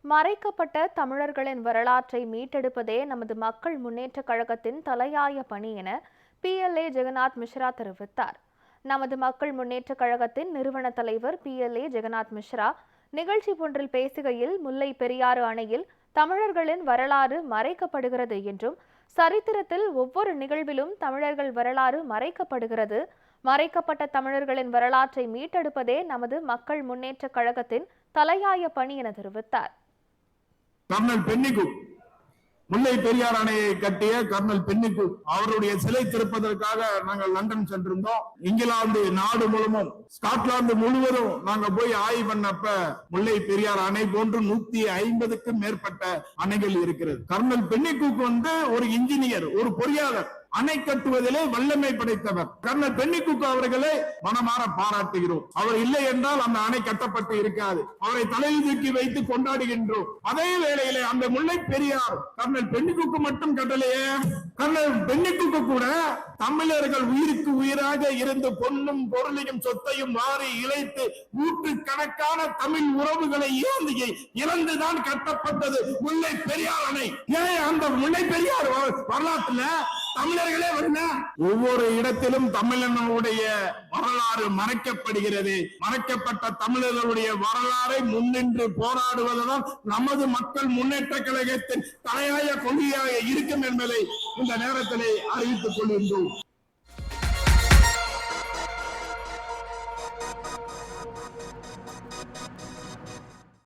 மறைக்கப்பட்ட தமிழர்களின் வரலாற்றை மீட்டெடுப்பதே நமது மக்கள் முன்னேற்றக் கழகத்தின் தலையாய பணி என PLA ஜெகநாத் மிஸ்ரா தெரிவித்தார். நமது மக்கள் முன்னேற்றக் கழகத்தின் நிறுவன தலைவர் PLA ஜெகநாத் மிஸ்ரா நிகழ்ச்சி ஒன்றில் பேசுகையில், முல்லை பெரியாறு அணையில் தமிழர்களின் வரலாறு மறைக்கப்படுகிறது என்றும், சரித்திரத்தில் ஒவ்வொரு நிகழ்விலும் தமிழர்கள் வரலாறு மறைக்கப்படுகிறது. மறைக்கப்பட்ட தமிழர்களின் வரலாற்றை மீட்டெடுப்பதே நமது மக்கள் முன்னேற்றக் கழகத்தின் தலையாய பணி என தெரிவித்தார். கர்னல் பென்னிகுக், முல்லை பெரியார் அணையை கட்டிய கர்னல் பென்னிகுக் அவருடைய சிலை திறப்பதற்காக நாங்கள் லண்டன் சென்றிருந்தோம். இங்கிலாந்து நாடு மூலமும் ஸ்காட்லாந்து முழுவதும் நாங்க போய் ஆய்வு பண்ணப்ப முல்லை பெரியார் அணை போன்று 150க்கும் மேற்பட்ட அணைகள் இருக்கிறது. கர்னல் பென்னிகுக் ஒரு இன்ஜினியர், ஒரு பொறியாளர், அணை கட்டுவதிலே வல்லமை படைத்தவர். கர்னல் பென்னிகுக் அவர்களை மனமாற பாராட்டுகிறோம். அவர் இல்லை என்றால் அந்த அணை கட்டப்பட்டு இருக்காது. அவரை தலையில் தூக்கி வைத்து கொண்டாடுகின்றோம். அதே வேளையிலே அந்த முல்லை பெரியார் கர்னல் பென்னிகுக் மட்டும் கட்டலையே, கர்னல் பென்னிகுக் கூட தமிழர்கள் உயிருக்கு உயிராக இருந்து பொன்னும் பொருளையும் சொத்தையும் வாரி இழைத்து நூற்றுக்கணக்கான தமிழ் உறவுகளை இழந்துதான் கட்டப்பட்டது முல்லை பெரியார் அணை. ஏன் அந்த முல்லை பெரியார் வரலாற்றுல தமிழர்களே ஒவ்வொரு இடத்திலும் தமிழனுடைய வரலாறு மறைக்கப்படுகிறது. மறைக்கப்பட்ட தமிழர்களுடைய வரலாறை முன்னின்று போராடுவதுதான் நமது மக்கள் முன்னேற்ற கழகத்தின் தலையாய கொள்கையாக இருக்கும் என்பதை இந்த நேரத்திலே அறிவித்துக் கொள்கின்றோம்.